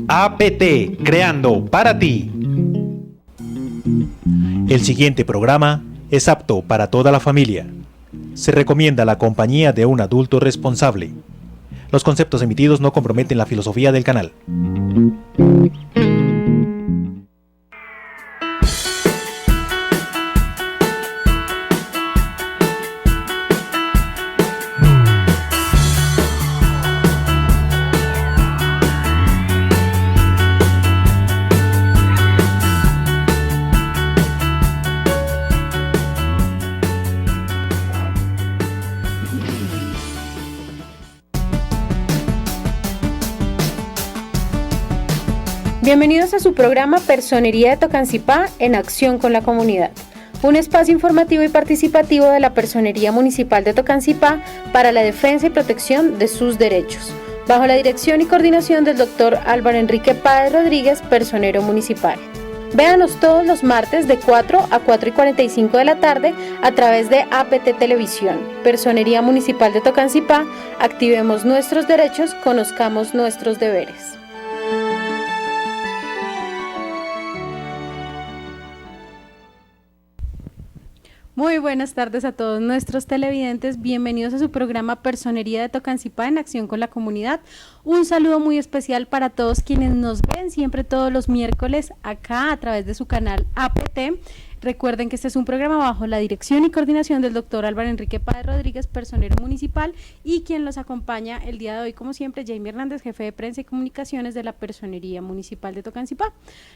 APT, creando para ti. El siguiente programa es apto para toda la familia. Se recomienda la compañía de un adulto responsable. Los conceptos emitidos no comprometen la filosofía del canal. Bienvenidos a su programa Personería de Tocancipá en acción con la comunidad, un espacio informativo y participativo de la Personería Municipal de Tocancipá para la defensa y protección de sus derechos, bajo la dirección y coordinación del Dr. Álvaro Enrique Páez Rodríguez, personero municipal. Véanos todos los martes de 4 a 4:45 de la tarde a través de APT Televisión, Personería Municipal de Tocancipá. Activemos nuestros derechos, conozcamos nuestros deberes. Muy buenas tardes a todos nuestros televidentes, bienvenidos a su programa Personería de Tocancipá en acción con la comunidad. Un saludo muy especial para todos quienes nos ven siempre todos los miércoles acá a través de su canal APT. Recuerden que este es un programa bajo la dirección y coordinación del doctor Álvaro Enrique Páez Rodríguez, personero municipal, y quien los acompaña el día de hoy, como siempre, Jamie Hernández, jefe de prensa y comunicaciones de la Personería Municipal de Tocancipá.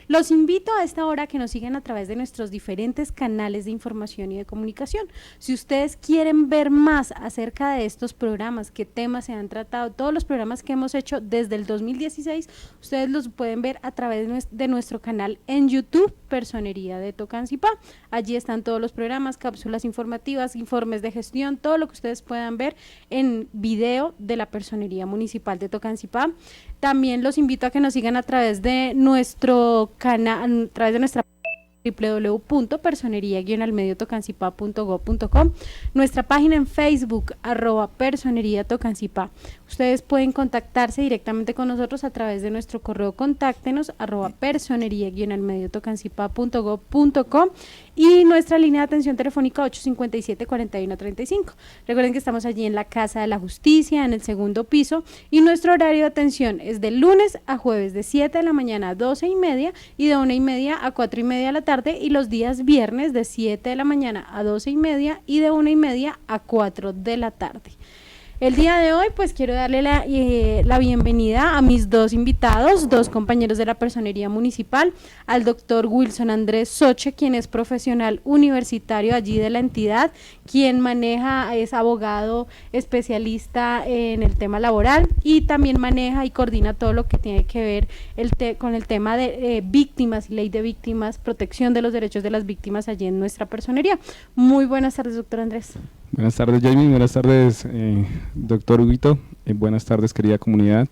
Los invito a esta hora que nos sigan a través de nuestros diferentes canales de información y de comunicación. Si ustedes quieren ver más acerca de estos programas, qué temas se han tratado, todos los programas que hemos hecho desde el 2016, ustedes los pueden ver a través de nuestro canal en YouTube, Personería de Tocancipá. Allí están todos los programas, cápsulas informativas, informes de gestión, todo lo que ustedes puedan ver en video de la Personería Municipal de Tocancipá. También los invito a que nos sigan a través de nuestro canal, a través de nuestra www.personería-almediotocancipá.gov.com, nuestra página en Facebook @personería-tocancipá. Ustedes pueden contactarse directamente con nosotros a través de nuestro correo contáctenos @personería-almediotocancipá.gov.com y nuestra línea de atención telefónica 857-4135. Recuerden que estamos allí en la Casa de la Justicia, en el segundo piso, y nuestro horario de atención es de lunes a jueves de 7 de la mañana a 12:30 y de 1:30 a 4:30 de la tarde, y los días viernes de 7 de la mañana a 12:30 y de 1:30 a 4 de la tarde. El día de hoy pues quiero darle la bienvenida a mis dos invitados, dos compañeros de la Personería Municipal, al doctor Wilson Andrés Soche, quien es profesional universitario allí de la entidad, quien es abogado especialista en el tema laboral y también maneja y coordina todo lo que tiene que ver con el tema de víctimas y ley de víctimas, protección de los derechos de las víctimas allí en nuestra Personería. Muy buenas tardes, doctor Andrés. Buenas tardes, Jamie, buenas tardes, doctor Huguito, buenas tardes, querida comunidad.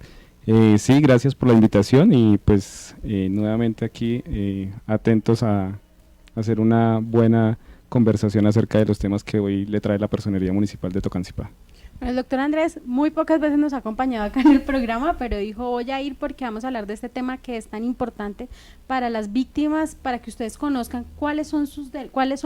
Sí, gracias por la invitación y pues nuevamente aquí atentos a hacer una buena conversación acerca de los temas que hoy le trae la Personería Municipal de Tocancipá. Bueno, el doctor Andrés muy pocas veces nos ha acompañado acá en el programa, pero dijo voy a ir porque vamos a hablar de este tema que es tan importante para las víctimas, para que ustedes conozcan cuáles son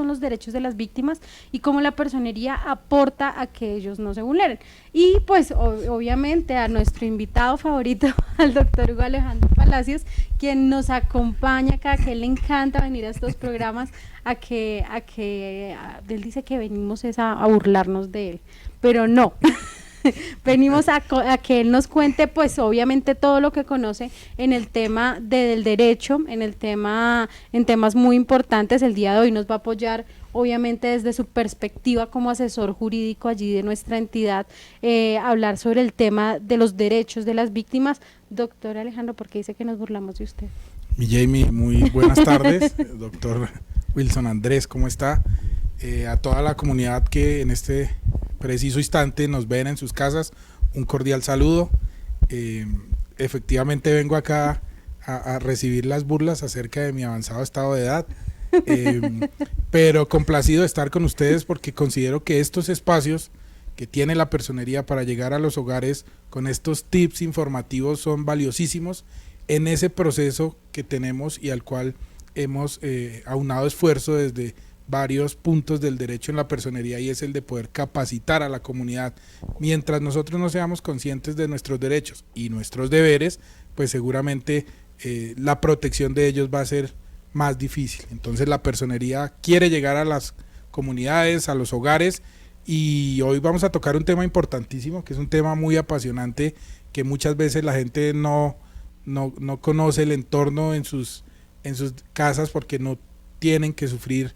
los derechos de las víctimas y cómo la personería aporta a que ellos no se vulneren. Y pues obviamente a nuestro invitado favorito, al doctor Hugo Alejandro Palacios, quien nos acompaña acá, que él le encanta venir a estos programas, él dice que venimos a burlarnos de él, pero no. Venimos a que él nos cuente pues obviamente todo lo que conoce en el tema del derecho, en temas muy importantes. El día de hoy nos va a apoyar obviamente desde su perspectiva como asesor jurídico allí de nuestra entidad, hablar sobre el tema de los derechos de las víctimas. Doctor Alejandro, ¿por qué dice que nos burlamos de usted? Mi Jamie, muy buenas tardes. Doctor Wilson Andrés, ¿cómo está? A toda la comunidad que en este preciso instante nos ven en sus casas, un cordial saludo. Efectivamente vengo acá a recibir las burlas acerca de mi avanzado estado de edad, pero complacido de estar con ustedes porque considero que estos espacios que tiene la personería para llegar a los hogares con estos tips informativos son valiosísimos en ese proceso que tenemos y al cual hemos aunado esfuerzo desde varios puntos del derecho en la personería, y es el de poder capacitar a la comunidad. Mientras nosotros no seamos conscientes de nuestros derechos y nuestros deberes, pues seguramente la protección de ellos va a ser más difícil. Entonces la personería quiere llegar a las comunidades, a los hogares, y hoy vamos a tocar un tema importantísimo, que es un tema muy apasionante, que muchas veces la gente no conoce el entorno en sus casas porque no tienen que sufrir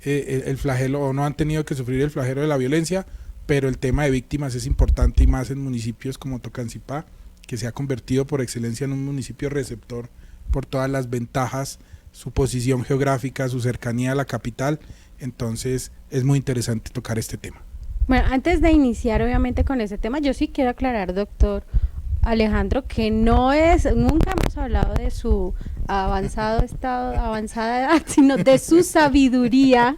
el flagelo, o no han tenido que sufrir el flagelo de la violencia, pero el tema de víctimas es importante, y más en municipios como Tocancipá, que se ha convertido por excelencia en un municipio receptor por todas las ventajas, su posición geográfica, su cercanía a la capital. Entonces es muy interesante tocar este tema. Bueno, antes de iniciar obviamente con ese tema, yo sí quiero aclarar, doctor Alejandro, que nunca hemos hablado de su avanzada edad, sino de su sabiduría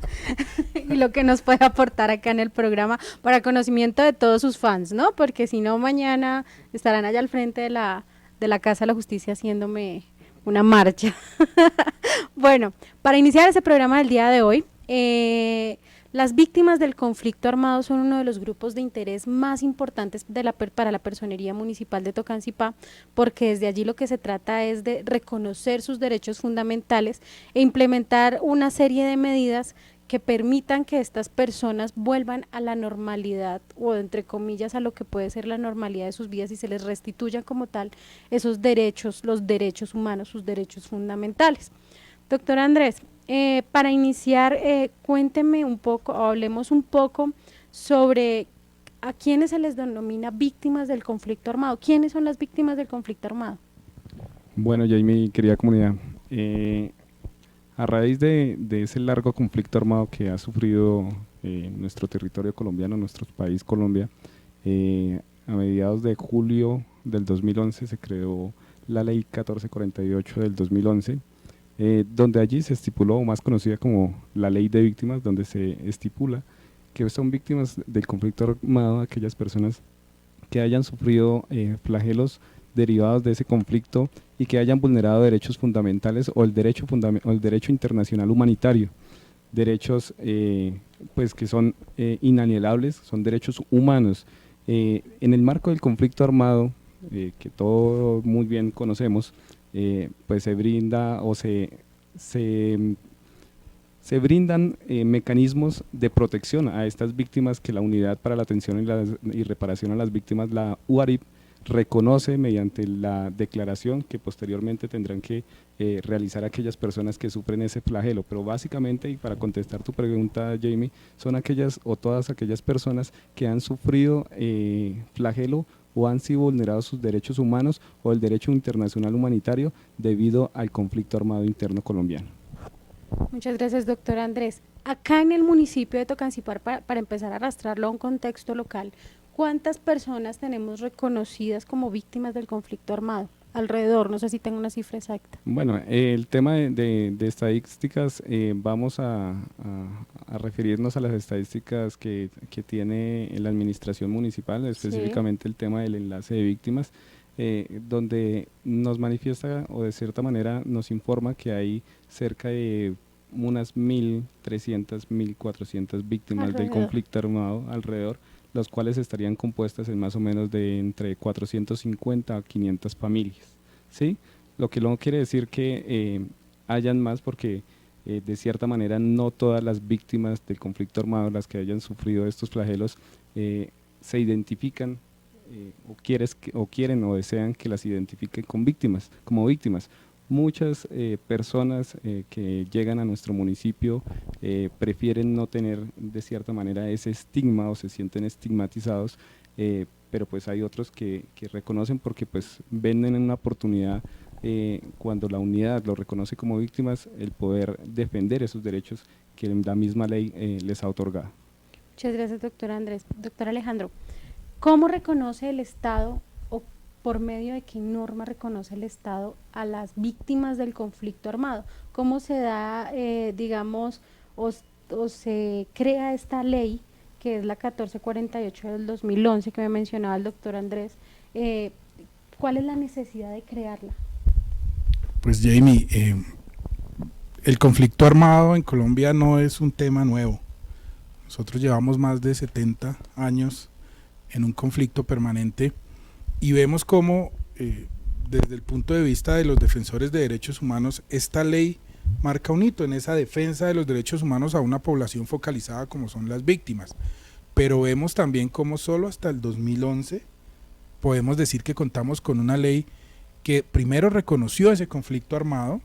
y lo que nos puede aportar acá en el programa para conocimiento de todos sus fans, ¿no? Porque si no, mañana estarán allá al frente de la Casa de la Justicia haciéndome una marcha. Bueno, para iniciar ese programa del día de hoy, las víctimas del conflicto armado son uno de los grupos de interés más importantes para la Personería Municipal de Tocancipá, porque desde allí lo que se trata es de reconocer sus derechos fundamentales e implementar una serie de medidas que permitan que estas personas vuelvan a la normalidad, o entre comillas a lo que puede ser la normalidad de sus vidas, y se les restituyan como tal esos derechos, los derechos humanos, sus derechos fundamentales. Doctor Andrés, para iniciar, cuénteme un poco, o hablemos un poco sobre a quiénes se les denomina víctimas del conflicto armado. ¿Quiénes son las víctimas del conflicto armado? Bueno, Jamie, querida comunidad, a raíz de ese largo conflicto armado que ha sufrido nuestro territorio colombiano, nuestro país Colombia, a mediados de julio del 2011 se creó la ley 1448 del 2011, donde allí se estipuló, más conocida como la ley de víctimas, donde se estipula que son víctimas del conflicto armado aquellas personas que hayan sufrido flagelos derivados de ese conflicto y que hayan vulnerado derechos fundamentales o el derecho internacional humanitario, derechos pues que son inalienables, son derechos humanos. En el marco del conflicto armado, que todos muy bien conocemos, pues se brinda o se brindan mecanismos de protección a estas víctimas que la Unidad para la Atención y Reparación a las Víctimas, la UARIP, reconoce mediante la declaración que posteriormente tendrán que realizar aquellas personas que sufren ese flagelo. Pero básicamente, y para contestar tu pregunta, Jamie, son aquellas o todas aquellas personas que han sufrido flagelo o han sido vulnerados sus derechos humanos o el derecho internacional humanitario debido al conflicto armado interno colombiano. Muchas gracias, doctor Andrés. Acá en el municipio de Tocancipá, para empezar a arrastrarlo a un contexto local, ¿cuántas personas tenemos reconocidas como víctimas del conflicto armado? Alrededor, no sé si tengo una cifra exacta. Bueno, el tema de estadísticas, vamos a referirnos a las estadísticas que tiene la administración municipal, específicamente el tema del enlace de víctimas, donde nos manifiesta o de cierta manera nos informa que hay cerca de unas 1.300, 1.400 víctimas del conflicto armado alrededor, las cuales estarían compuestas en más o menos de entre 450 a 500 familias, ¿sí? Lo que no quiere decir que hayan más, porque de cierta manera no todas las víctimas del conflicto armado, las que hayan sufrido estos flagelos, se identifican o quieren o desean que las identifiquen como víctimas. Muchas personas que llegan a nuestro municipio prefieren no tener de cierta manera ese estigma o se sienten estigmatizados, pero pues hay otros que reconocen porque pues ven en una oportunidad, cuando la unidad lo reconoce como víctimas, el poder defender esos derechos que la misma ley les ha otorgado. Muchas gracias, doctor Andrés. Doctor Alejandro, ¿cómo reconoce el Estado o por medio de qué norma reconoce el Estado a las víctimas del conflicto armado? ¿Cómo se da, digamos, o se crea esta ley que es la 1448 del 2011 que me mencionaba el doctor Andrés. ¿Cuál es la necesidad de crearla? Pues Jamie, el conflicto armado en Colombia no es un tema nuevo. Nosotros llevamos más de 70 años en un conflicto permanente y vemos cómo desde el punto de vista de los defensores de derechos humanos, esta ley marca un hito en esa defensa de los derechos humanos a una población focalizada como son las víctimas. Pero vemos también cómo solo hasta el 2011 podemos decir que contamos con una ley que primero reconoció ese conflicto armado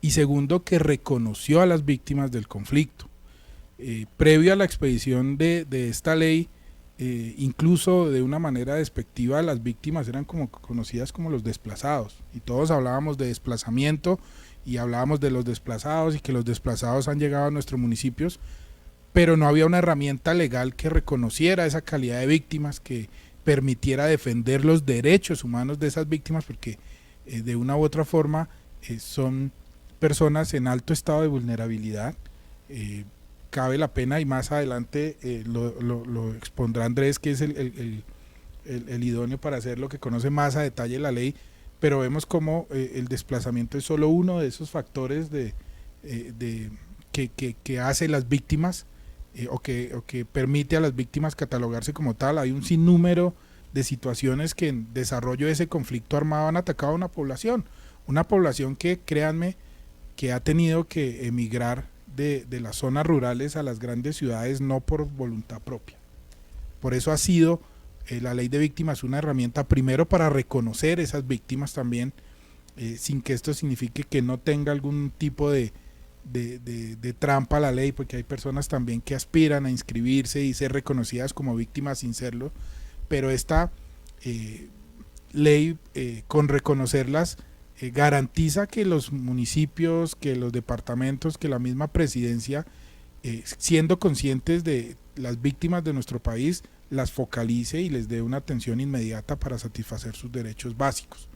y segundo que reconoció a las víctimas del conflicto. Previo a la expedición de esta ley, incluso de una manera despectiva, las víctimas eran como conocidas como los desplazados y todos hablábamos de desplazamiento y hablábamos de los desplazados y que los desplazados han llegado a nuestros municipios, pero no había una herramienta legal que reconociera esa calidad de víctimas, que permitiera defender los derechos humanos de esas víctimas, porque de una u otra forma son personas en alto estado de vulnerabilidad. Cabe la pena, y más adelante lo expondrá Andrés, que es el idóneo para hacerlo, que conoce más a detalle la ley, pero vemos como el desplazamiento es solo uno de esos factores que hace las víctimas o que permite a las víctimas catalogarse como tal. Hay un sinnúmero de situaciones que en desarrollo de ese conflicto armado han atacado a una población que, créanme, que ha tenido que emigrar de las zonas rurales a las grandes ciudades, no por voluntad propia. Por eso ha sido la ley de víctimas una herramienta primero para reconocer esas víctimas también, sin que esto signifique que no tenga algún tipo de trampa a la ley, porque hay personas también que aspiran a inscribirse y ser reconocidas como víctimas sin serlo, pero esta ley, con reconocerlas, garantiza que los municipios, que los departamentos, que la misma presidencia, siendo conscientes de las víctimas de nuestro país, las focalice y les dé una atención inmediata para satisfacer sus derechos básicos.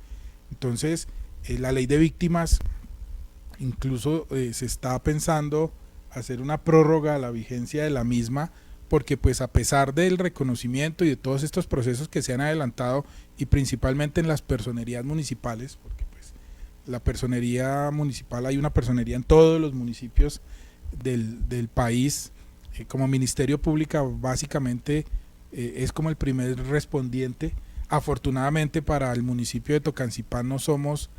Entonces, la ley de víctimas, incluso se está pensando hacer una prórroga a la vigencia de la misma, porque pues a pesar del reconocimiento y de todos estos procesos que se han adelantado, y principalmente en las personerías municipales, porque pues la personería municipal, hay una personería en todos los municipios del país, como Ministerio Público básicamente es como el primer respondiente. Afortunadamente para el municipio de Tocancipá no somos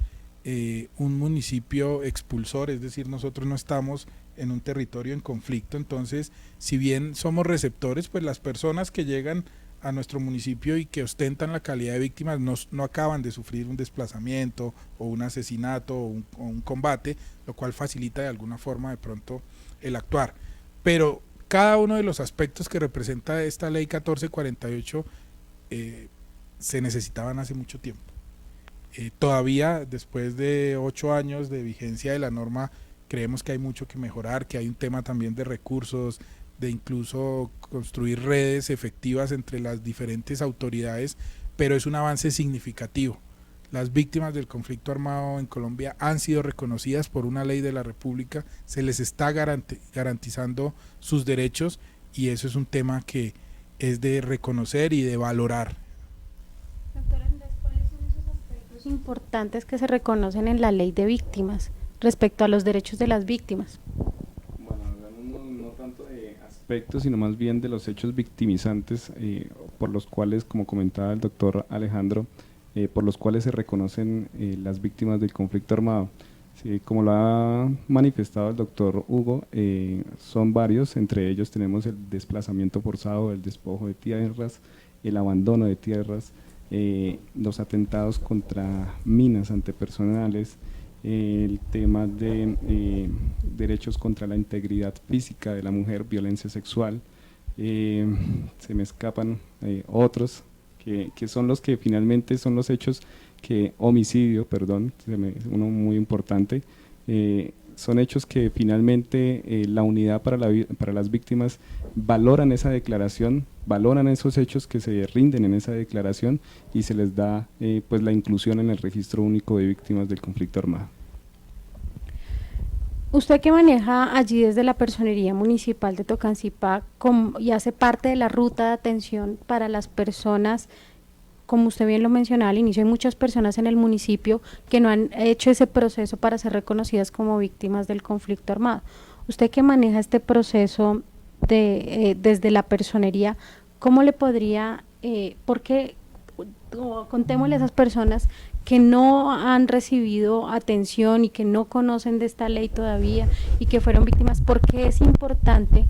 un municipio expulsor, es decir, nosotros no estamos en un territorio en conflicto, entonces si bien somos receptores, pues las personas que llegan a nuestro municipio y que ostentan la calidad de víctimas no acaban de sufrir un desplazamiento o un asesinato o un combate, lo cual facilita de alguna forma de pronto el actuar. Pero cada uno de los aspectos que representa esta ley 1448 se necesitaban hace mucho tiempo. Todavía después de 8 años de vigencia de la norma, creemos que hay mucho que mejorar, que hay un tema también de recursos, de incluso construir redes efectivas entre las diferentes autoridades, pero es un avance significativo. Las víctimas del conflicto armado en Colombia han sido reconocidas por una ley de la República, se les está garantizando sus derechos, y eso es un tema que es de reconocer y de valorar. Doctor Andrés, ¿cuáles son esos aspectos importantes que se reconocen en la ley de víctimas respecto a los derechos de las víctimas? Bueno, no tanto de aspectos, sino más bien de los hechos victimizantes por los cuales, como comentaba el doctor Alejandro, por los cuales se reconocen las víctimas del conflicto armado. Sí, como lo ha manifestado el doctor Hugo, son varios, entre ellos tenemos el desplazamiento forzado, el despojo de tierras, el abandono de tierras, los atentados contra minas antipersonales, el tema de derechos contra la integridad física de la mujer, violencia sexual, se me escapan otros que son los que finalmente son los hechos que, homicidio, perdón, uno muy importante, son hechos que finalmente la unidad para las víctimas valoran esa declaración, valoran esos hechos que se rinden en esa declaración y se les da pues la inclusión en el registro único de víctimas del conflicto armado. Usted que maneja allí desde la Personería Municipal de Tocancipá y hace parte de la ruta de atención para las personas, como usted bien lo mencionaba al inicio, hay muchas personas en el municipio que no han hecho ese proceso para ser reconocidas como víctimas del conflicto armado. Usted que maneja este proceso desde la personería, ¿cómo le podría, contémosle a esas personas que no han recibido atención y que no conocen de esta ley todavía y que fueron víctimas, por qué es importante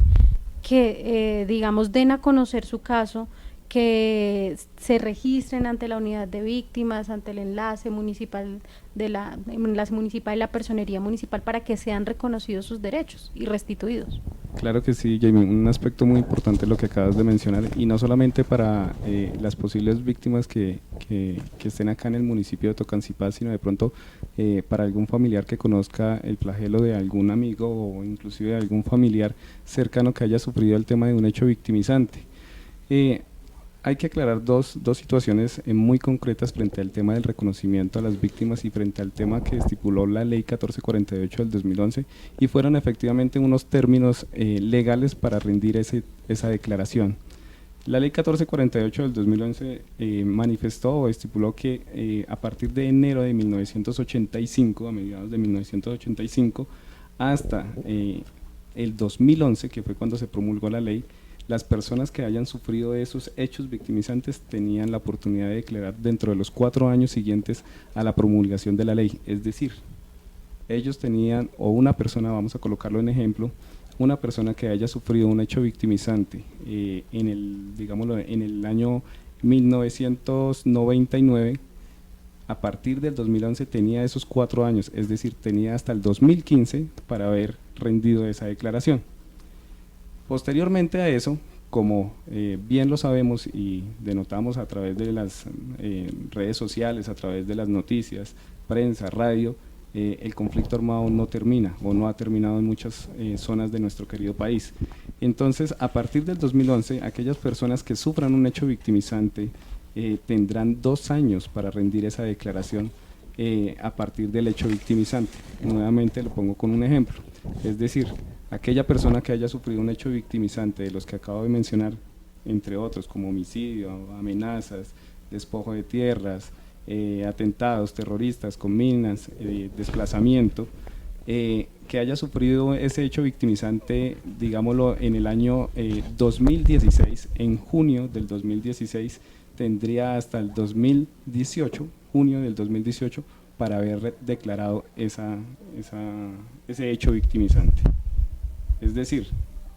que, digamos, den a conocer su caso, que se registren ante la unidad de víctimas, ante el enlace municipal de la personería municipal, para que sean reconocidos sus derechos y restituidos? Claro que sí, Jamie, un aspecto muy importante lo que acabas de mencionar, y no solamente para las posibles víctimas que estén acá en el municipio de Tocancipá, sino de pronto para algún familiar que conozca el flagelo de algún amigo o inclusive de algún familiar cercano que haya sufrido el tema de un hecho victimizante. Hay que aclarar dos situaciones muy concretas frente al tema del reconocimiento a las víctimas y frente al tema que estipuló la Ley 1448 del 2011, y fueron efectivamente unos términos legales para rendir esa declaración. La Ley 1448 del 2011 manifestó o estipuló que a partir de enero de 1985, a mediados de 1985, hasta el 2011, que fue cuando se promulgó la ley, las personas que hayan sufrido esos hechos victimizantes tenían la oportunidad de declarar dentro de los 4 años siguientes a la promulgación de la ley. Es decir, ellos tenían, o una persona, vamos a colocarlo en ejemplo, una persona que haya sufrido un hecho victimizante en el año 1999, a partir del 2011 tenía esos 4 años, es decir, tenía hasta el 2015 para haber rendido esa declaración. Posteriormente a eso, como bien lo sabemos y denotamos a través de las redes sociales, a través de las noticias, prensa, radio, el conflicto armado no termina o no ha terminado en muchas zonas de nuestro querido país. Entonces, a partir del 2011, aquellas personas que sufran un hecho victimizante tendrán 2 años para rendir esa declaración a partir del hecho victimizante. Nuevamente lo pongo con un ejemplo, es decir, aquella persona que haya sufrido un hecho victimizante de los que acabo de mencionar, entre otros como homicidio, amenazas, despojo de tierras, atentados terroristas con minas, desplazamiento, que haya sufrido ese hecho victimizante, digámoslo, en el año 2016, en junio del 2016, tendría hasta el 2018, junio del 2018, para haber declarado ese hecho victimizante. Es decir,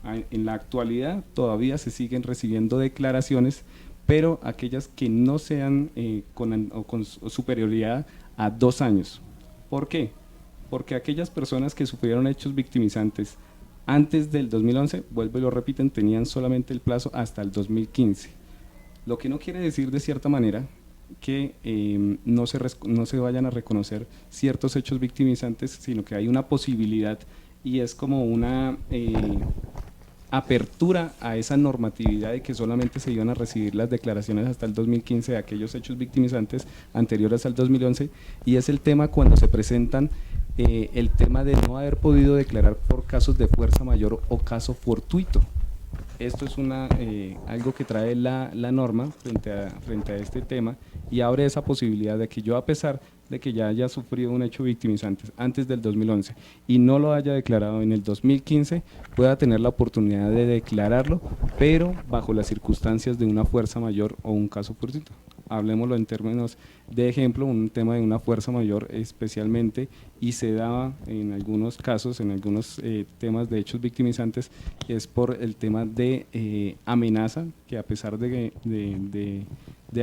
en la actualidad todavía se siguen recibiendo declaraciones, pero aquellas que no sean con superioridad a 2 años. ¿Por qué? Porque aquellas personas que sufrieron hechos victimizantes antes del 2011, vuelvo y lo repiten, tenían solamente el plazo hasta el 2015. Lo que no quiere decir de cierta manera que no se vayan a reconocer ciertos hechos victimizantes, sino que hay una posibilidad, y es como una apertura a esa normatividad de que solamente se iban a recibir las declaraciones hasta el 2015 de aquellos hechos victimizantes anteriores al 2011, y es el tema cuando se presentan el tema de no haber podido declarar por casos de fuerza mayor o caso fortuito. Esto es algo que trae la norma frente a este tema, y abre esa posibilidad de que yo, a pesar de que ya haya sufrido un hecho victimizante antes del 2011 y no lo haya declarado en el 2015, pueda tener la oportunidad de declararlo, pero bajo las circunstancias de una fuerza mayor o un caso fortuito. Hablemoslo en términos de ejemplo, un tema de una fuerza mayor especialmente, y se da en algunos casos, en algunos temas de hechos victimizantes, es por el tema de amenaza, que a pesar de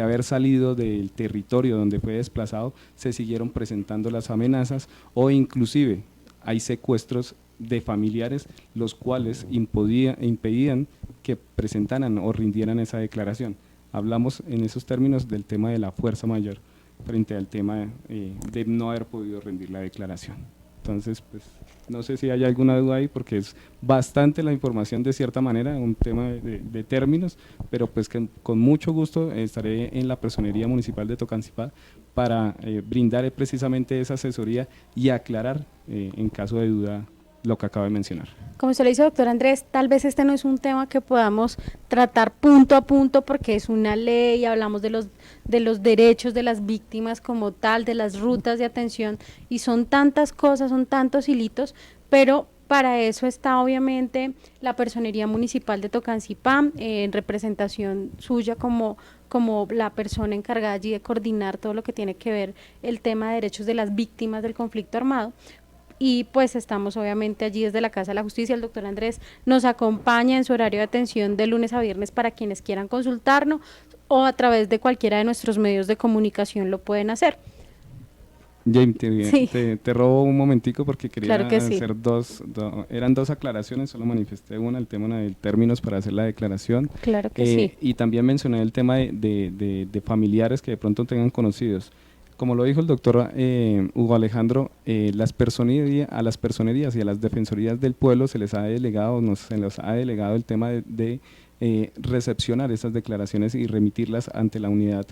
haber salido del territorio donde fue desplazado, se siguieron presentando las amenazas, o inclusive hay secuestros de familiares, los cuales impedían que presentaran o rindieran esa declaración. Hablamos en esos términos del tema de la fuerza mayor frente al tema de no haber podido rendir la declaración. Entonces, pues, no sé si hay alguna duda ahí, porque es bastante la información de cierta manera, un tema de términos, pero pues que con mucho gusto estaré en la Personería Municipal de Tocancipá para brindar precisamente esa asesoría y aclarar en caso de duda lo que acabo de mencionar. Como se lo dice doctor Andrés, tal vez este no es un tema que podamos tratar punto a punto porque es una ley, hablamos de los derechos de las víctimas como tal, de las rutas de atención, y son tantas cosas, son tantos hilitos, pero para eso está obviamente la Personería Municipal de Tocancipá, en representación suya como la persona encargada allí de coordinar todo lo que tiene que ver el tema de derechos de las víctimas del conflicto armado. Y pues estamos obviamente allí desde la Casa de la Justicia. El doctor Andrés nos acompaña en su horario de atención de lunes a viernes para quienes quieran consultarnos, o a través de cualquiera de nuestros medios de comunicación lo pueden hacer. James, Sí. te robo un momentico porque quería Claro que sí. hacer eran dos aclaraciones, solo manifesté una, el tema de términos para hacer la declaración. Claro que sí. Y también mencioné el tema de familiares que de pronto tengan conocidos. Como lo dijo el doctor Hugo Alejandro, a las personerías y a las defensorías del pueblo se les ha delegado el tema de recepcionar esas declaraciones y remitirlas ante la unidad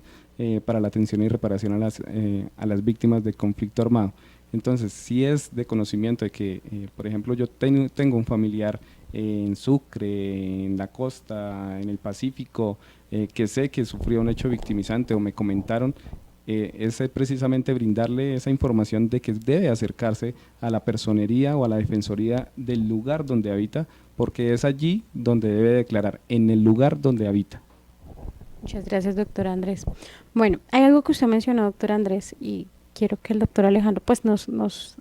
para la atención y reparación a las víctimas de conflicto armado. Entonces, si es de conocimiento de que, por ejemplo, yo tengo un familiar en Sucre, en la costa, en el Pacífico, que sé que sufrió un hecho victimizante o me comentaron, es precisamente brindarle esa información de que debe acercarse a la personería o a la defensoría del lugar donde habita, porque es allí donde debe declarar, en el lugar donde habita. Muchas gracias, doctor Andrés. Bueno, hay algo que usted mencionó, doctor Andrés, y quiero que el doctor Alejandro pues nos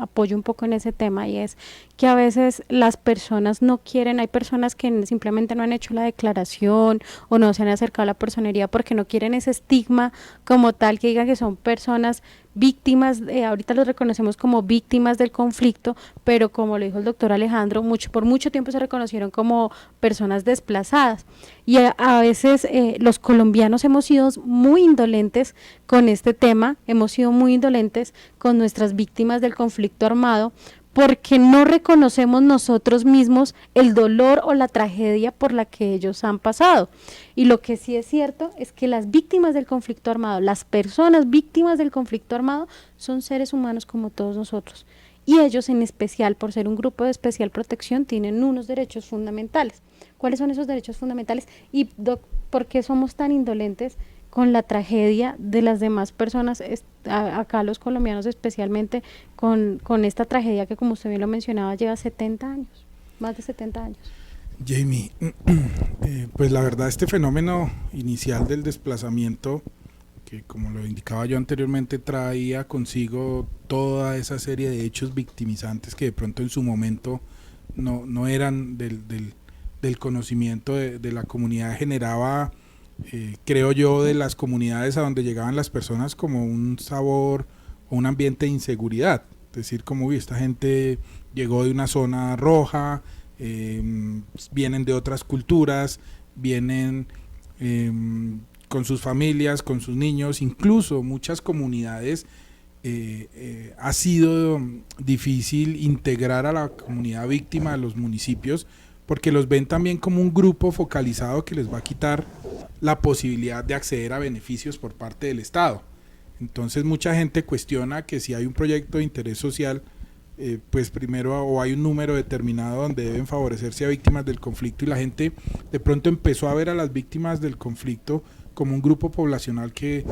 apoye un poco en ese tema, y es que a veces las personas no quieren, hay personas que simplemente no han hecho la declaración o no se han acercado a la personería porque no quieren ese estigma como tal que diga que son personas víctimas, ahorita los reconocemos como víctimas del conflicto, pero como lo dijo el doctor Alejandro, por mucho tiempo se reconocieron como personas desplazadas, y a veces los colombianos hemos sido muy indolentes con este tema, hemos sido muy indolentes con nuestras víctimas del conflicto armado, porque no reconocemos nosotros mismos el dolor o la tragedia por la que ellos han pasado. Y lo que sí es cierto es que las víctimas del conflicto armado, las personas víctimas del conflicto armado, son seres humanos como todos nosotros. Y ellos en especial, por ser un grupo de especial protección, tienen unos derechos fundamentales. ¿Cuáles son esos derechos fundamentales? Y ¿por qué somos tan indolentes con la tragedia de las demás personas, acá los colombianos especialmente, con esta tragedia que, como usted bien lo mencionaba, lleva 70 años, más de 70 años? Jamie, pues la verdad este fenómeno inicial del desplazamiento, que como lo indicaba yo anteriormente, traía consigo toda esa serie de hechos victimizantes que de pronto en su momento no eran del conocimiento de la comunidad, generaba, creo yo, de las comunidades a donde llegaban las personas como un sabor o un ambiente de inseguridad, es decir, como esta gente llegó de una zona roja, vienen de otras culturas, vienen con sus familias, con sus niños, incluso muchas comunidades ha sido difícil integrar a la comunidad víctima de los municipios, porque los ven también como un grupo focalizado que les va a quitar la posibilidad de acceder a beneficios por parte del Estado. Entonces mucha gente cuestiona que si hay un proyecto de interés social, pues primero o hay un número determinado donde deben favorecerse a víctimas del conflicto, y la gente de pronto empezó a ver a las víctimas del conflicto como un grupo poblacional que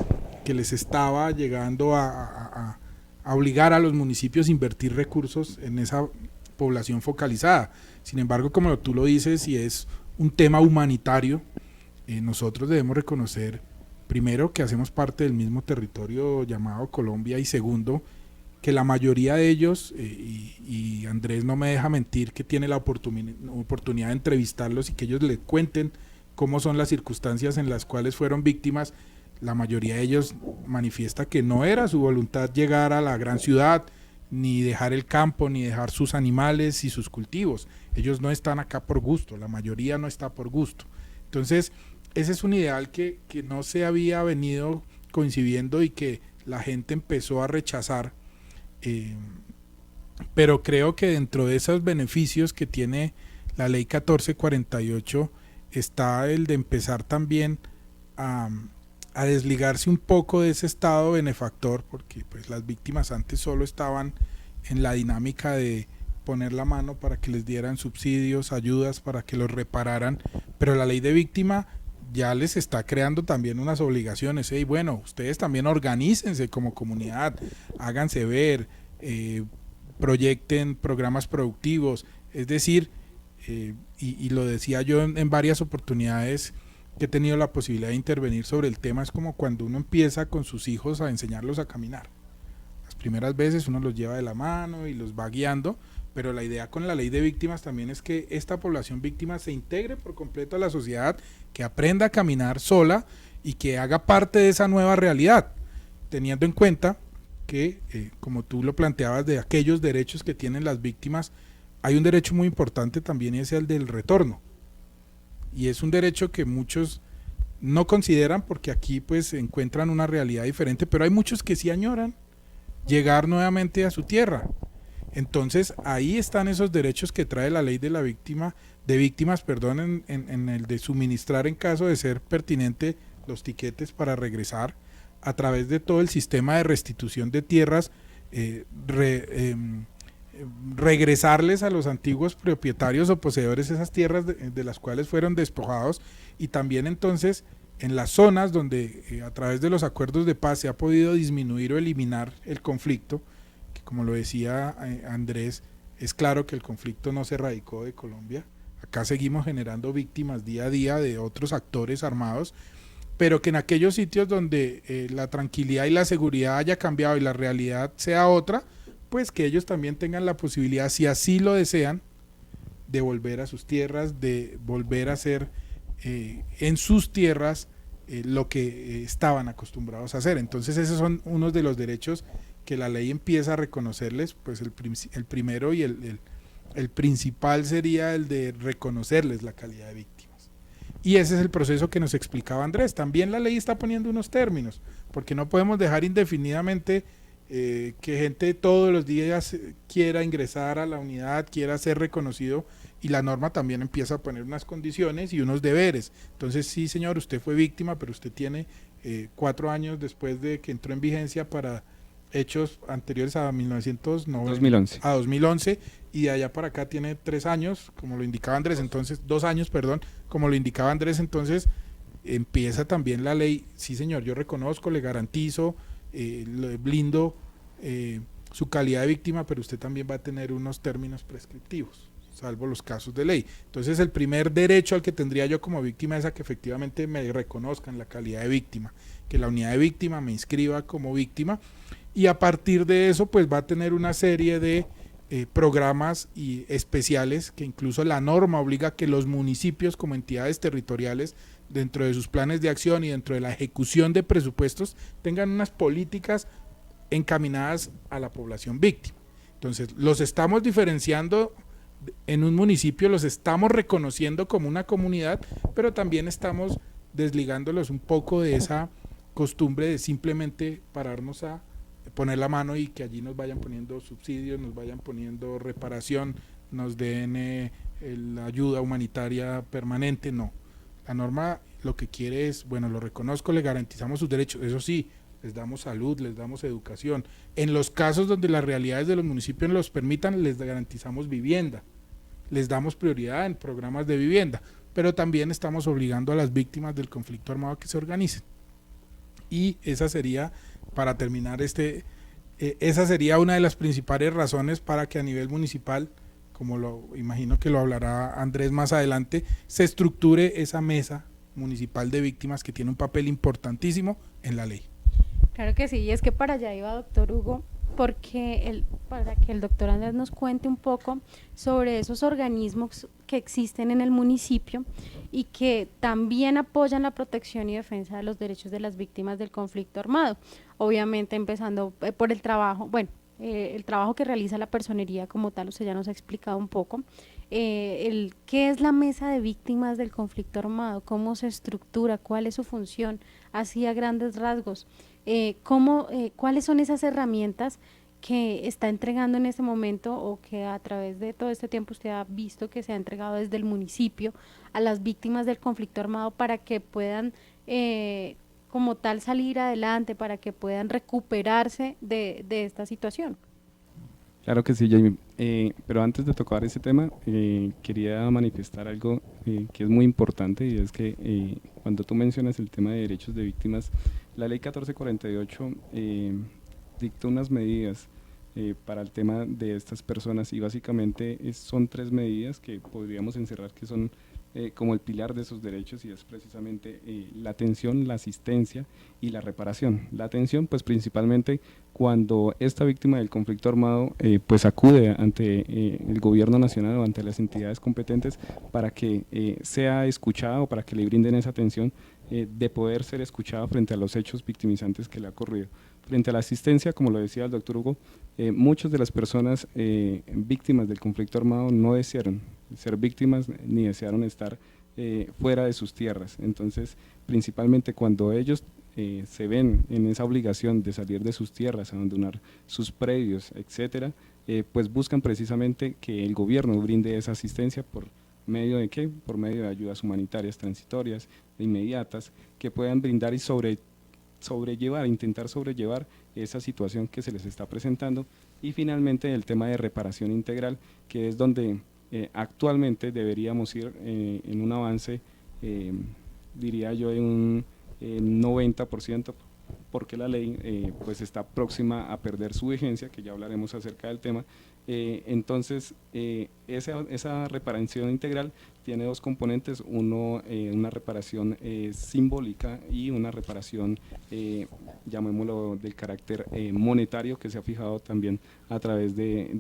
les estaba llegando a obligar a los municipios a invertir recursos en esa población focalizada. Sin embargo, como tú lo dices, si es un tema humanitario, nosotros debemos reconocer, primero, que hacemos parte del mismo territorio llamado Colombia, y segundo, que la mayoría de ellos, y Andrés no me deja mentir, que tiene la oportunidad de entrevistarlos y que ellos le cuenten cómo son las circunstancias en las cuales fueron víctimas, la mayoría de ellos manifiesta que no era su voluntad llegar a la gran ciudad, ni dejar el campo, ni dejar sus animales y sus cultivos. Ellos no están acá por gusto, la mayoría no está por gusto. Entonces, ese es un ideal que no se había venido coincidiendo y que la gente empezó a rechazar, pero creo que dentro de esos beneficios que tiene la ley 1448 está el de empezar también a desligarse un poco de ese estado benefactor, porque pues las víctimas antes solo estaban en la dinámica de poner la mano para que les dieran subsidios, ayudas, para que los repararan, pero la ley de víctima ya les está creando también unas obligaciones. Y bueno, ustedes también organícense como comunidad, háganse ver, proyecten programas productivos, es decir, y lo decía yo en varias oportunidades que he tenido la posibilidad de intervenir sobre el tema, es como cuando uno empieza con sus hijos a enseñarlos a caminar. Las primeras veces uno los lleva de la mano y los va guiando, pero la idea con la ley de víctimas también es que esta población víctima se integre por completo a la sociedad, que aprenda a caminar sola y que haga parte de esa nueva realidad, teniendo en cuenta que, como tú lo planteabas, de aquellos derechos que tienen las víctimas, hay un derecho muy importante también, y es el del retorno. Y es un derecho que muchos no consideran porque aquí pues encuentran una realidad diferente, pero hay muchos que sí añoran llegar nuevamente a su tierra. Entonces ahí están esos derechos que trae la ley de la víctima, de víctimas, perdón, en el de suministrar, en caso de ser pertinente, los tiquetes para regresar a través de todo el sistema de restitución de tierras, regresarles a los antiguos propietarios o poseedores esas tierras de las cuales fueron despojados, y también entonces en las zonas donde a través de los acuerdos de paz se ha podido disminuir o eliminar el conflicto, que como lo decía Andrés, es claro que el conflicto no se erradicó de Colombia, acá seguimos generando víctimas día a día de otros actores armados, pero que en aquellos sitios donde la tranquilidad y la seguridad haya cambiado y la realidad sea otra, pues que ellos también tengan la posibilidad, si así lo desean, de volver a sus tierras, de volver a hacer en sus tierras lo que estaban acostumbrados a hacer. Entonces esos son unos de los derechos que la ley empieza a reconocerles, pues el primero y el principal sería el de reconocerles la calidad de víctimas. Y ese es el proceso que nos explicaba Andrés. También la ley está poniendo unos términos, porque no podemos dejar indefinidamente que gente todos los días quiera ingresar a la unidad, quiera ser reconocido, y la norma también empieza a poner unas condiciones y unos deberes. Entonces, sí señor, usted fue víctima, pero usted tiene 4 años después de que entró en vigencia para hechos anteriores a 2011. A 2011, y de allá para acá tiene 3 años, como lo indicaba Andrés, entonces 2 años, perdón, como lo indicaba Andrés, entonces empieza también la ley, sí señor, yo reconozco, le garantizo, le blindo su calidad de víctima, pero usted también va a tener unos términos prescriptivos, salvo los casos de ley. Entonces el primer derecho al que tendría yo como víctima es a que efectivamente me reconozcan la calidad de víctima, que la unidad de víctima me inscriba como víctima, y a partir de eso pues va a tener una serie de programas y especiales que incluso la norma obliga a que los municipios como entidades territoriales, dentro de sus planes de acción y dentro de la ejecución de presupuestos, tengan unas políticas encaminadas a la población víctima. Entonces los estamos diferenciando en un municipio, los estamos reconociendo como una comunidad, pero también estamos desligándolos un poco de esa costumbre de simplemente pararnos a poner la mano y que allí nos vayan poniendo subsidios, nos vayan poniendo reparación, nos den la ayuda humanitaria permanente. No, la norma lo que quiere es, bueno, lo reconozco, le garantizamos sus derechos, eso sí, les damos salud, les damos educación. En los casos donde las realidades de los municipios los permitan, les garantizamos vivienda, les damos prioridad en programas de vivienda, pero también estamos obligando a las víctimas del conflicto armado a que se organicen. Y esa sería, para terminar esa sería una de las principales razones para que a nivel municipal, como lo imagino que lo hablará Andrés más adelante, se estructure esa mesa municipal de víctimas que tiene un papel importantísimo en la ley. Claro que sí, y es que para allá iba doctor Hugo, porque para que el doctor Andrés nos cuente un poco sobre esos organismos que existen en el municipio y que también apoyan la protección y defensa de los derechos de las víctimas del conflicto armado. Obviamente empezando por el trabajo, el trabajo que realiza la personería como tal, usted ya nos ha explicado un poco, ¿qué es la mesa de víctimas del conflicto armado? ¿Cómo se estructura? ¿Cuál es su función? Así a grandes rasgos. ¿Cuáles son esas herramientas que está entregando en este momento o que a través de todo este tiempo usted ha visto que se ha entregado desde el municipio a las víctimas del conflicto armado para que puedan como tal salir adelante, para que puedan recuperarse de esta situación? Claro que sí, Jamie. Pero antes de tocar ese tema, quería manifestar algo que es muy importante, y es que cuando tú mencionas el tema de derechos de víctimas, la ley 1448 dicta unas medidas para el tema de estas personas, y básicamente son tres medidas que podríamos encerrar que son como el pilar de esos derechos, y es precisamente la atención, la asistencia y la reparación. La atención, pues principalmente cuando esta víctima del conflicto armado pues acude ante el gobierno nacional o ante las entidades competentes para que sea escuchado, para que le brinden esa atención de poder ser escuchado frente a los hechos victimizantes que le ha ocurrido. Frente a la asistencia, como lo decía el doctor Hugo, muchas de las personas víctimas del conflicto armado no desearon ser víctimas ni desearon estar fuera de sus tierras. Entonces, principalmente cuando ellos se ven en esa obligación de salir de sus tierras, abandonar sus predios, etcétera, pues buscan precisamente que el gobierno brinde esa asistencia por medio de ¿qué? Por medio de ayudas humanitarias transitorias, inmediatas, que puedan brindar y intentar sobrellevar esa situación que se les está presentando. Y finalmente el tema de reparación integral, que es donde actualmente deberíamos ir en un avance, diría yo, en un 90%, porque la ley pues está próxima a perder su vigencia, que ya hablaremos acerca del tema. Entonces, esa reparación integral tiene dos componentes, uno una reparación simbólica y una reparación, llamémoslo, del carácter monetario, que se ha fijado también a través de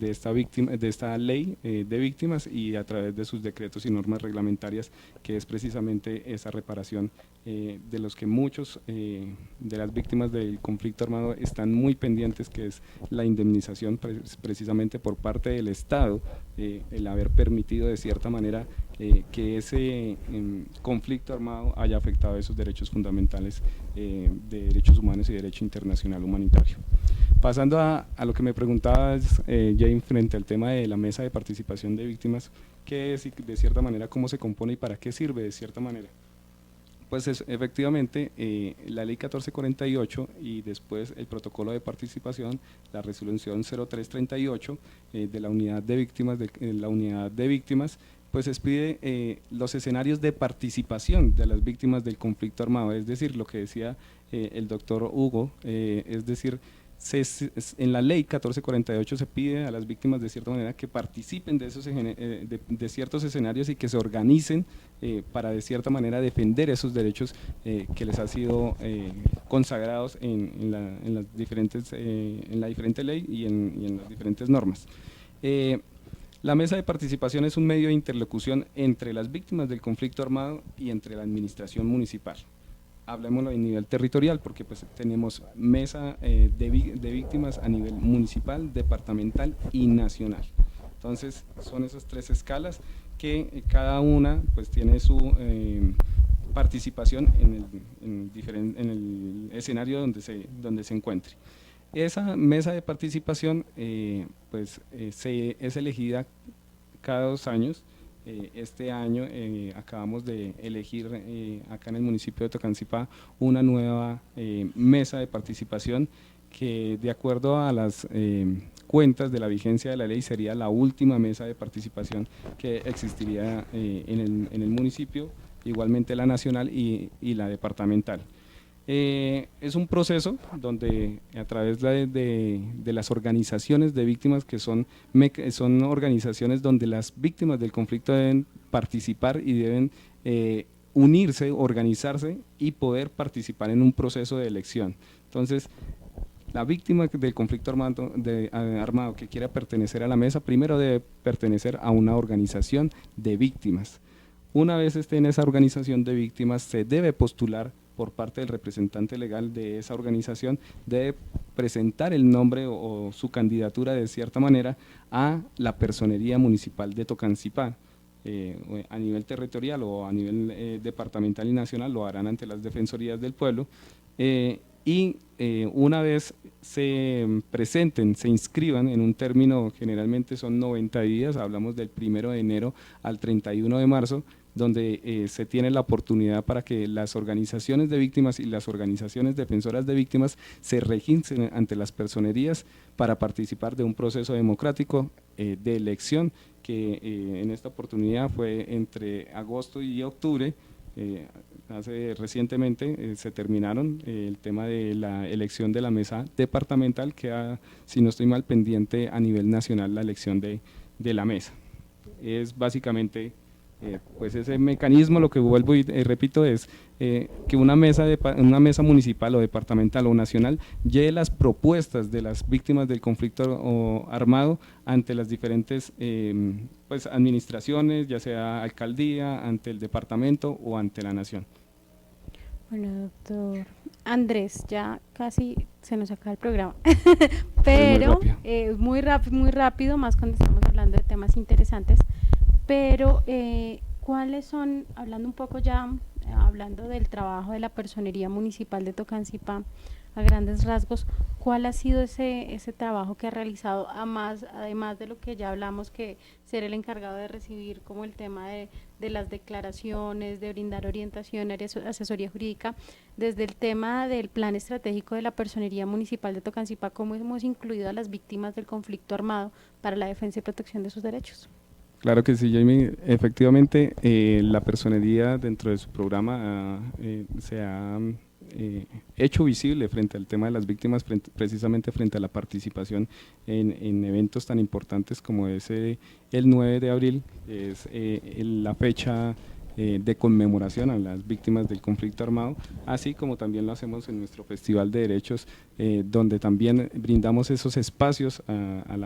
esta ley de víctimas y a través de sus decretos y normas reglamentarias, que es precisamente esa reparación de los que muchos de las víctimas del conflicto armado están muy pendientes, que es la indemnización precisamente por parte del Estado, el haber permitido de cierta manera que ese conflicto armado haya afectado esos derechos fundamentales de derechos humanos y derecho internacional humanitario. Pasando a lo que me preguntabas, Jane, frente al tema de la mesa de participación de víctimas, ¿qué es y de cierta manera cómo se compone y para qué sirve de cierta manera? Pues efectivamente, la ley 1448 y después el protocolo de participación, la resolución 0338 de la unidad de víctimas, pues expide los escenarios de participación de las víctimas del conflicto armado, es decir, lo que decía el doctor Hugo, es decir, en la ley 1448 se pide a las víctimas de cierta manera que participen de ciertos escenarios y que se organicen para de cierta manera defender esos derechos que les ha sido consagrados en la diferente ley y en las diferentes normas. La mesa de participación es un medio de interlocución entre las víctimas del conflicto armado y entre la administración municipal. Hablemoslo a nivel territorial, porque pues tenemos mesa de víctimas a nivel municipal, departamental y nacional. Entonces son esas tres escalas que cada una pues tiene su participación en el escenario donde se encuentre. Esa mesa de participación es elegida cada 2 años. Este año acabamos de elegir acá en el municipio de Tocancipá una nueva mesa de participación que, de acuerdo a las cuentas de la vigencia de la ley, sería la última mesa de participación que existiría en el municipio, igualmente la nacional y la departamental. Es un proceso donde a través de las organizaciones de víctimas, que son organizaciones donde las víctimas del conflicto deben participar y deben unirse, organizarse y poder participar en un proceso de elección. Entonces, la víctima del conflicto armado que quiera pertenecer a la mesa, primero debe pertenecer a una organización de víctimas. Una vez esté en esa organización de víctimas, se debe postular por parte del representante legal de esa organización, debe presentar el nombre o su candidatura de cierta manera a la personería municipal de Tocancipá. A nivel territorial o a nivel departamental y nacional lo harán ante las defensorías del pueblo, y una vez se presenten, se inscriban en un término, generalmente son 90 días, hablamos del 1 de enero al 31 de marzo, donde se tiene la oportunidad para que las organizaciones de víctimas y las organizaciones defensoras de víctimas se registren ante las personerías para participar de un proceso democrático de elección que en esta oportunidad fue entre agosto y octubre. Hace recientemente se terminaron el tema de la elección de la mesa departamental, que si no estoy mal pendiente a nivel nacional la elección de la mesa. Es básicamente pues ese mecanismo. Lo que vuelvo y repito es que una mesa municipal o departamental o nacional lleve las propuestas de las víctimas del conflicto armado ante las diferentes pues administraciones, ya sea alcaldía, ante el departamento o ante la nación. Bueno, doctor Andrés, ya casi se nos acaba el programa, pero muy rápido, más cuando estamos hablando de temas interesantes. Pero, ¿cuáles son, hablando un poco ya, hablando del trabajo de la Personería Municipal de Tocancipá, a grandes rasgos, cuál ha sido ese trabajo que ha realizado, además de lo que ya hablamos, que ser el encargado de recibir como el tema de las declaraciones, de brindar orientación, asesoría jurídica, desde el tema del plan estratégico de la Personería Municipal de Tocancipá, cómo hemos incluido a las víctimas del conflicto armado para la defensa y protección de sus derechos? Claro que sí, Jamie. Efectivamente, la personería dentro de su programa se ha hecho visible frente al tema de las víctimas, precisamente frente a la participación en eventos tan importantes como ese el 9 de abril, que es la fecha de conmemoración a las víctimas del conflicto armado, así como también lo hacemos en nuestro Festival de Derechos, donde también brindamos esos espacios a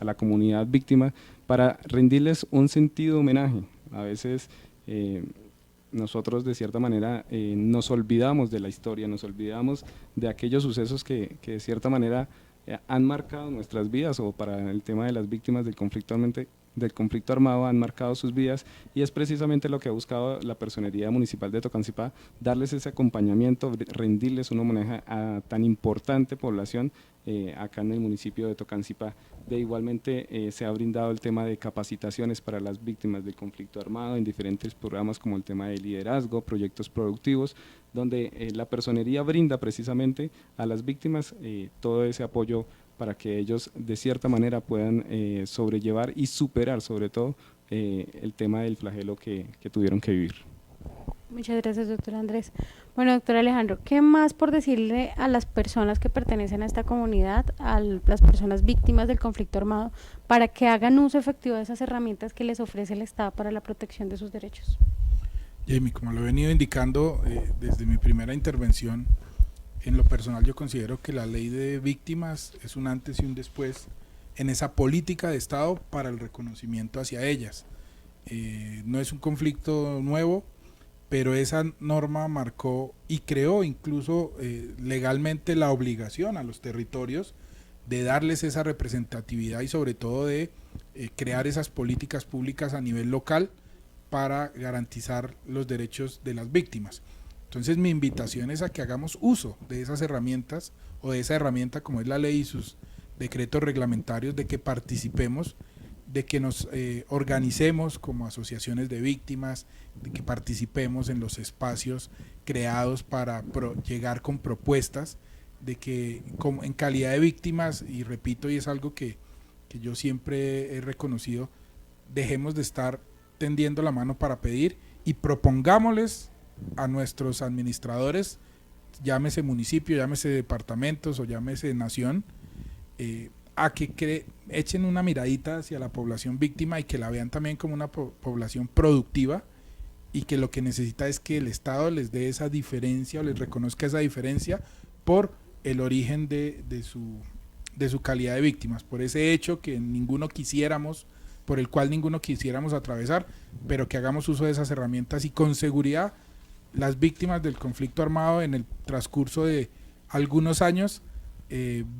la comunidad víctima para rendirles un sentido homenaje. A veces nosotros de cierta manera nos olvidamos de la historia, nos olvidamos de aquellos sucesos que de cierta manera han marcado nuestras vidas, o para el tema de las víctimas del conflicto armado han marcado sus vidas, y es precisamente lo que ha buscado la Personería Municipal de Tocancipá, darles ese acompañamiento, rendirles un homenaje a tan importante población acá en el municipio de Tocancipá. De igualmente se ha brindado el tema de capacitaciones para las víctimas del conflicto armado en diferentes programas, como el tema de liderazgo, proyectos productivos, donde la personería brinda precisamente a las víctimas todo ese apoyo para que ellos de cierta manera puedan sobrellevar y superar sobre todo el tema del flagelo que tuvieron que vivir. Muchas gracias, doctor Andrés. Bueno, doctor Alejandro, ¿qué más por decirle a las personas que pertenecen a esta comunidad, a las personas víctimas del conflicto armado, para que hagan uso efectivo de esas herramientas que les ofrece el Estado para la protección de sus derechos? Jamie, como lo he venido indicando desde mi primera intervención, en lo personal yo considero que la ley de víctimas es un antes y un después en esa política de Estado para el reconocimiento hacia ellas. No es un conflicto nuevo, pero esa norma marcó y creó incluso legalmente la obligación a los territorios de darles esa representatividad y sobre todo de crear esas políticas públicas a nivel local para garantizar los derechos de las víctimas. Entonces mi invitación es a que hagamos uso de esas herramientas, o de esa herramienta como es la ley y sus decretos reglamentarios, de que participemos, de que nos organicemos como asociaciones de víctimas, de que participemos en los espacios creados para llegar con propuestas, de que en calidad de víctimas, y repito, y es algo que yo siempre he reconocido, dejemos de estar tendiendo la mano para pedir y propongámosles a nuestros administradores, llámese municipio, llámese departamentos o llámese nación, a que echen una miradita hacia la población víctima y que la vean también como una población productiva, y que lo que necesita es que el Estado les dé esa diferencia o les reconozca esa diferencia por el origen de su calidad de víctimas, por ese hecho que por el cual ninguno quisiéramos atravesar, pero que hagamos uso de esas herramientas, y con seguridad las víctimas del conflicto armado en el transcurso de algunos años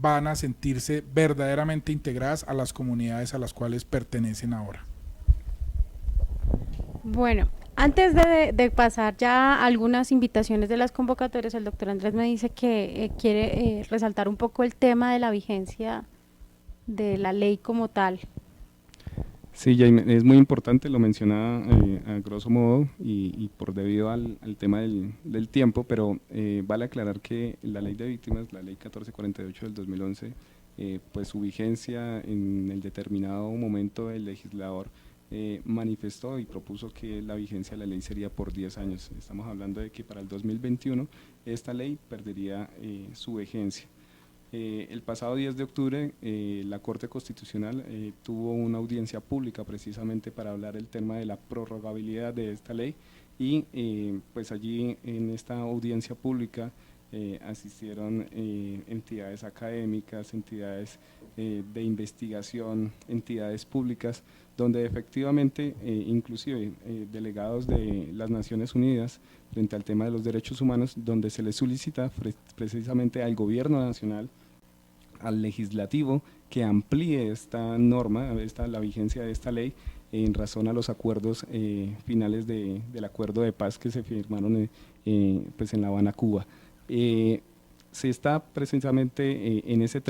van a sentirse verdaderamente integradas a las comunidades a las cuales pertenecen ahora. Bueno, antes de pasar ya a algunas invitaciones de las convocatorias, el doctor Andrés me dice que quiere resaltar un poco el tema de la vigencia de la ley como tal. Sí, Jaime, es muy importante, lo mencionaba a grosso modo y por debido al tema del tiempo, pero vale aclarar que la ley de víctimas, la ley 1448 del 2011, pues su vigencia en el determinado momento el legislador manifestó y propuso que la vigencia de la ley sería por 10 años. Estamos hablando de que para el 2021 esta ley perdería su vigencia. El pasado 10 de octubre la Corte Constitucional tuvo una audiencia pública precisamente para hablar el tema de la prorrogabilidad de esta ley y pues allí en esta audiencia pública asistieron entidades académicas, entidades de investigación, entidades públicas, donde efectivamente inclusive delegados de las Naciones Unidas frente al tema de los derechos humanos, donde se les solicita precisamente al gobierno nacional, al legislativo, que amplíe esta norma, la vigencia de esta ley en razón a los acuerdos finales del acuerdo de paz que se firmaron pues en La Habana, Cuba. Se está precisamente en ese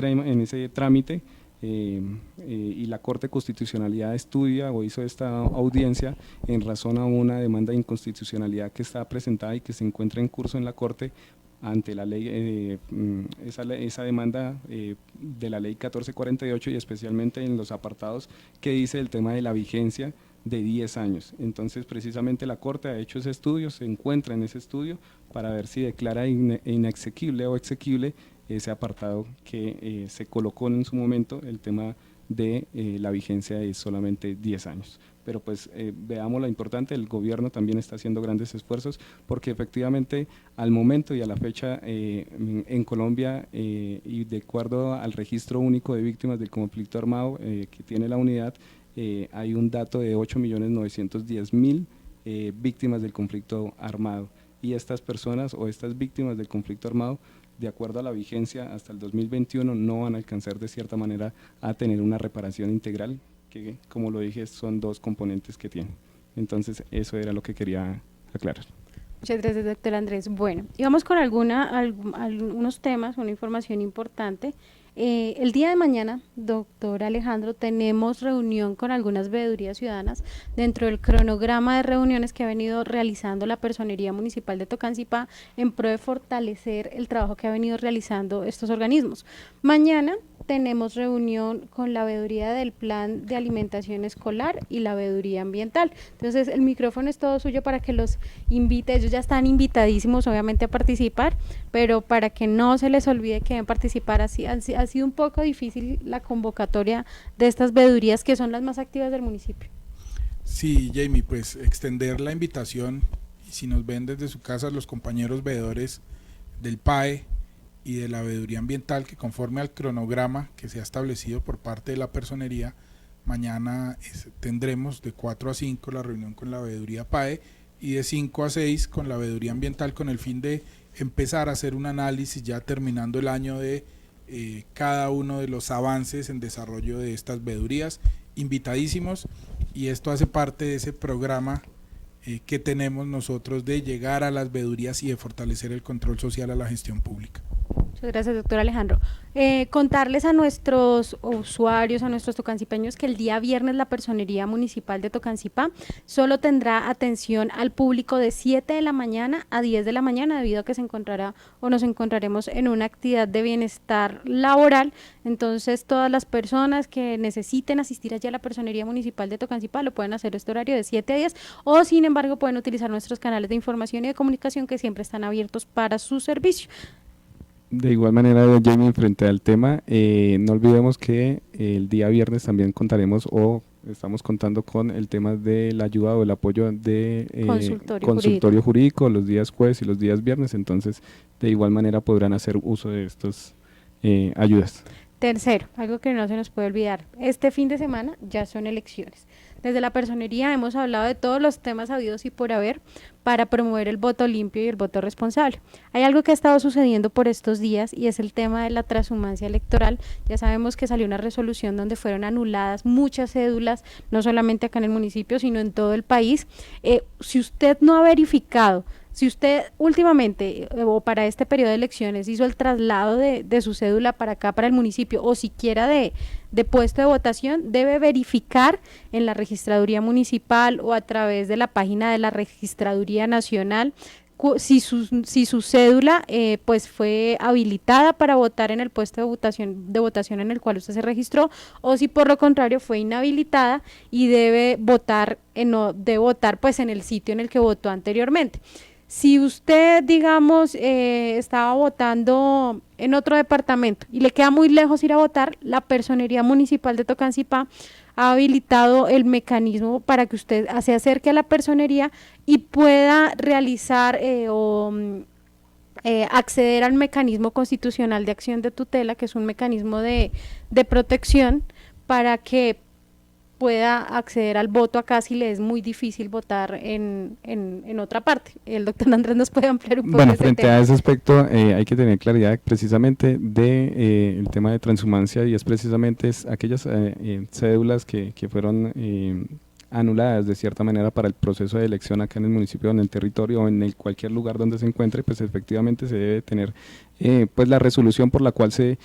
trámite y la Corte de Constitucionalidad estudia o hizo esta audiencia en razón a una demanda de inconstitucionalidad que está presentada y que se encuentra en curso en la Corte ante la ley, esa demanda de la ley 1448 y especialmente en los apartados que dice el tema de la vigencia de 10 años. Entonces precisamente la Corte ha hecho ese estudio, se encuentra en ese estudio para ver si declara inexequible o exequible ese apartado que se colocó en su momento, el tema de la vigencia de solamente 10 años. Pero pues veamos lo importante, el gobierno también está haciendo grandes esfuerzos porque efectivamente al momento y a la fecha en Colombia y de acuerdo al registro único de víctimas del conflicto armado que tiene la unidad, hay un dato de 8.910.000 víctimas del conflicto armado y estas personas o estas víctimas del conflicto armado, de acuerdo a la vigencia hasta el 2021, no van a alcanzar de cierta manera a tener una reparación integral, que como lo dije son dos componentes que tienen. Entonces eso era lo que quería aclarar. Muchas gracias, doctor Andrés. Bueno, y vamos con algunos temas, una información importante. El día de mañana, doctor Alejandro, tenemos reunión con algunas veedurías ciudadanas dentro del cronograma de reuniones que ha venido realizando la Personería Municipal de Tocancipá en pro de fortalecer el trabajo que ha venido realizando estos organismos. Mañana tenemos reunión con la veeduría del Plan de Alimentación Escolar y la veeduría ambiental. Entonces el micrófono es todo suyo para que los invite, ellos ya están invitadísimos obviamente a participar, pero para que no se les olvide que deben participar. Ha sido un poco difícil la convocatoria de estas veedurías que son las más activas del municipio. Sí, Jamie, pues extender la invitación y si nos ven desde su casa los compañeros veedores del PAE y de la veeduría ambiental que conforme al cronograma que se ha establecido por parte de la personería, mañana tendremos de 4 a 5 la reunión con la veeduría PAE y de 5 a 6 con la veeduría ambiental con el fin de empezar a hacer un análisis ya terminando el año de cada uno de los avances en desarrollo de estas veedurías. Invitadísimos, y esto hace parte de ese programa que tenemos nosotros de llegar a las veedurías y de fortalecer el control social a la gestión pública. Muchas gracias, doctor Alejandro. Contarles a nuestros usuarios, a nuestros tocancipeños, que el día viernes la Personería Municipal de Tocancipá solo tendrá atención al público de 7 de la mañana a 10 de la mañana, debido a que se encontrará o nos encontraremos en una actividad de bienestar laboral. Entonces todas las personas que necesiten asistir allí a la Personería Municipal de Tocancipá lo pueden hacer este horario de 7 a 10, o sin embargo pueden utilizar nuestros canales de información y de comunicación que siempre están abiertos para su servicio. De igual manera, Jamie, frente al tema, no olvidemos que el día viernes también contaremos o estamos contando con el tema de la ayuda o el apoyo de consultorio jurídico los días jueves y los días viernes, entonces de igual manera podrán hacer uso de estas ayudas. Tercero, algo que no se nos puede olvidar, este fin de semana ya son elecciones. Desde la personería hemos hablado de todos los temas habidos y por haber para promover el voto limpio y el voto responsable. Hay algo que ha estado sucediendo por estos días y es el tema de la transhumancia electoral. Ya sabemos que salió una resolución donde fueron anuladas muchas cédulas, no solamente acá en el municipio, sino en todo el país. Si usted no ha verificado Si usted últimamente o para este periodo de elecciones hizo el traslado de su cédula para acá, para el municipio, o siquiera de puesto de votación, debe verificar en la registraduría municipal o a través de la página de la Registraduría Nacional si su cédula pues fue habilitada para votar en el puesto de votación en el cual usted se registró, o si por lo contrario fue inhabilitada y debe votar pues en el sitio en el que votó anteriormente. Si usted, digamos, estaba votando en otro departamento y le queda muy lejos ir a votar, la Personería Municipal de Tocancipá ha habilitado el mecanismo para que usted se acerque a la personería y pueda realizar acceder al mecanismo constitucional de acción de tutela, que es un mecanismo de protección para que pueda acceder al voto acá si le es muy difícil votar en otra parte. El doctor Andrés nos puede ampliar un poco. Bueno, ese frente tema. a ese aspecto hay que tener claridad precisamente de el tema de transhumancia, y es precisamente aquellas cédulas que fueron anuladas de cierta manera para el proceso de elección acá en el municipio, en el territorio o en cualquier lugar donde se encuentre, pues efectivamente se debe tener pues la resolución por la cual se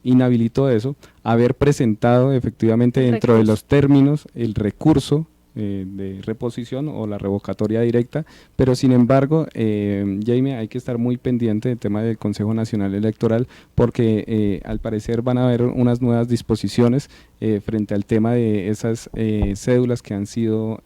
inhabilitó eso, haber presentado efectivamente dentro de los términos el recurso de reposición o la revocatoria directa, pero sin embargo, Jaime, hay que estar muy pendiente del tema del Consejo Nacional Electoral, porque al parecer van a haber unas nuevas disposiciones frente al tema de esas cédulas que han sido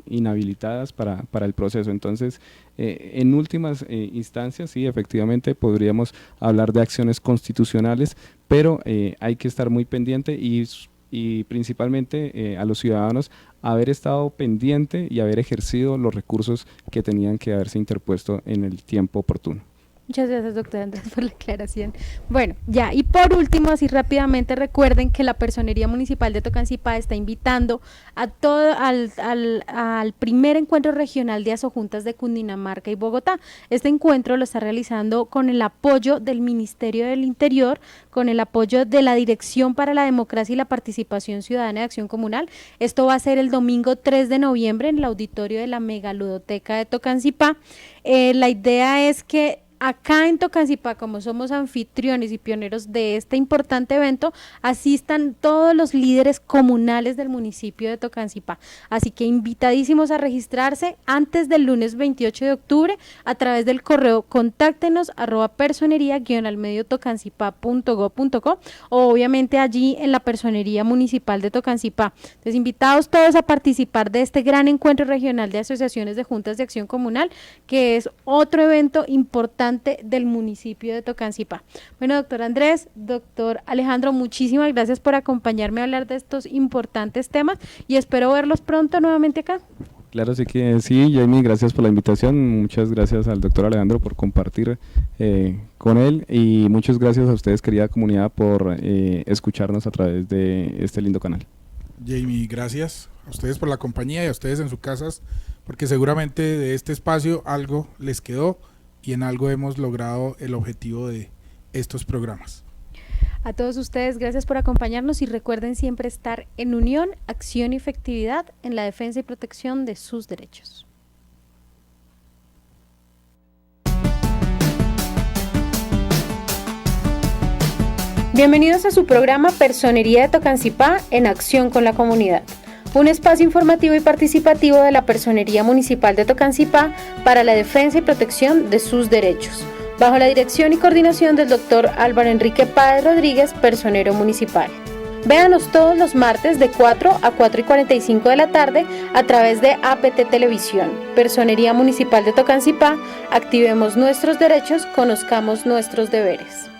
inhabilitadas para el proceso. Entonces, en últimas instancias, sí, efectivamente podríamos hablar de acciones constitucionales, pero hay que estar muy pendiente y principalmente a los ciudadanos haber estado pendiente y haber ejercido los recursos que tenían que haberse interpuesto en el tiempo oportuno. Muchas gracias, doctor Andrés, por la aclaración. Bueno, ya, y por último, así rápidamente, recuerden que la Personería Municipal de Tocancipá está invitando a todo al primer encuentro regional de asojuntas de Cundinamarca y Bogotá. Este encuentro lo está realizando con el apoyo del Ministerio del Interior, con el apoyo de la Dirección para la Democracia y la Participación Ciudadana de Acción Comunal. Esto va a ser el domingo 3 de noviembre en el auditorio de la Megaludoteca de Tocancipá. La idea es que acá en Tocancipá, como somos anfitriones y pioneros de este importante evento, asistan todos los líderes comunales del municipio de Tocancipá. Así que invitadísimos a registrarse antes del lunes 28 de octubre a través del correo contáctenos @personería_tocancipá.go.co o obviamente allí en la Personería Municipal de Tocancipá. Entonces, invitados todos a participar de este gran encuentro regional de asociaciones de juntas de acción comunal, que es otro evento importante del municipio de Tocancipá. Bueno, doctor Andrés, doctor Alejandro, muchísimas gracias por acompañarme a hablar de estos importantes temas y espero verlos pronto nuevamente acá. Claro, sí que sí, Jamie, gracias por la invitación, muchas gracias al doctor Alejandro por compartir con él, y muchas gracias a ustedes, querida comunidad, por escucharnos a través de este lindo canal. Jamie, gracias a ustedes por la compañía y a ustedes en sus casas, porque seguramente de este espacio algo les quedó y en algo hemos logrado el objetivo de estos programas. A todos ustedes, gracias por acompañarnos y recuerden siempre estar en unión, acción y efectividad en la defensa y protección de sus derechos. Bienvenidos a su programa Personería de Tocancipá en acción con la comunidad. Un espacio informativo y participativo de la Personería Municipal de Tocancipá para la defensa y protección de sus derechos, bajo la dirección y coordinación del doctor Álvaro Enrique Páez Rodríguez, personero municipal. Véanos todos los martes de 4 a 4:45 de la tarde a través de APT Televisión. Personería Municipal de Tocancipá, activemos nuestros derechos, conozcamos nuestros deberes.